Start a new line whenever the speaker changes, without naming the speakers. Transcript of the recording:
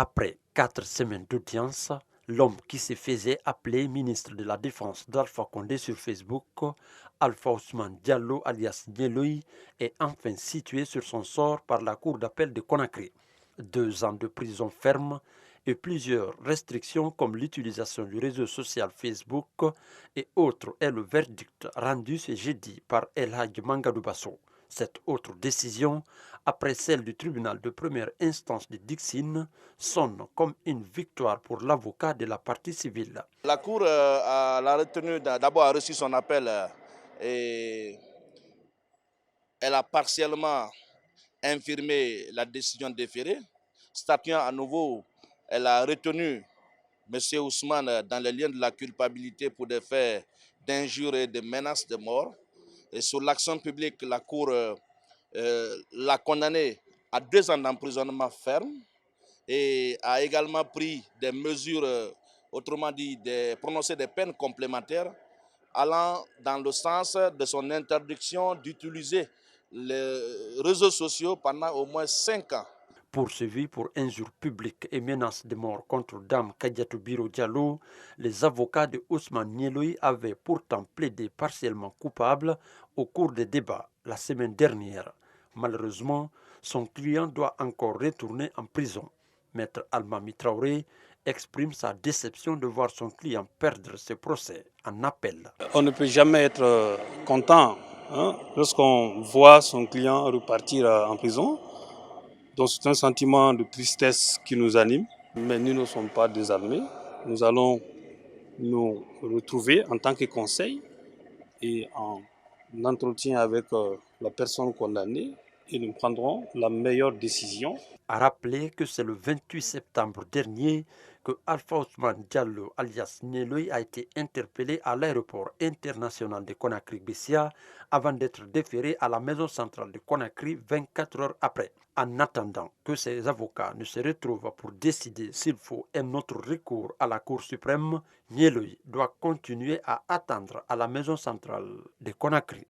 Après 4 semaines d'audience, l'homme qui se faisait appeler ministre de la Défense d'Alpha Condé sur Facebook, Alpha Ousmane Diallo alias Nieloï, est enfin situé sur son sort par la cour d'appel de Conakry. 2 ans de prison ferme et plusieurs restrictions comme l'utilisation du réseau social Facebook et autres est le verdict rendu ce jeudi par El Hadj Mangadou Basso. Cette autre décision, après celle du tribunal de première instance de Dixine, sonne comme une victoire pour l'avocat de la partie civile.
La Cour a retenu, d'abord a reçu son appel et elle a partiellement infirmé la décision déférée. Statuant à nouveau, elle a retenu M. Ousmane dans les liens de la culpabilité pour des faits d'injures et de menaces de mort. Et sur l'action publique, la Cour l'a condamné à 2 ans d'emprisonnement ferme et a également pris des mesures, autrement dit, prononcé des peines complémentaires allant dans le sens de son interdiction d'utiliser les réseaux sociaux pendant au moins 5 ans.
Poursuivi pour injures publiques et menaces de mort contre Dame Kadiatou Biro Diallo, les avocats de Ousmane Nieloï avaient pourtant plaidé partiellement coupable au cours des débats la semaine dernière. Malheureusement, son client doit encore retourner en prison. Maître Almami Traoré exprime sa déception de voir son client perdre ce procès en appel.
On ne peut jamais être content lorsqu'on voit son client repartir en prison. Donc c'est un sentiment de tristesse qui nous anime, mais nous ne sommes pas désarmés. Nous allons nous retrouver en tant que conseil et en entretien avec la personne condamnée et nous prendrons la meilleure décision.
A rappeler que c'est le 28 septembre dernier que Alpha Ousmane Diallo alias Nieloï a été interpellé à l'aéroport international de Conakry-Bessia avant d'être déféré à la maison centrale de Conakry 24 heures après. En attendant que ses avocats ne se retrouvent pour décider s'il faut un autre recours à la Cour suprême, Nieloï doit continuer à attendre à la maison centrale de Conakry.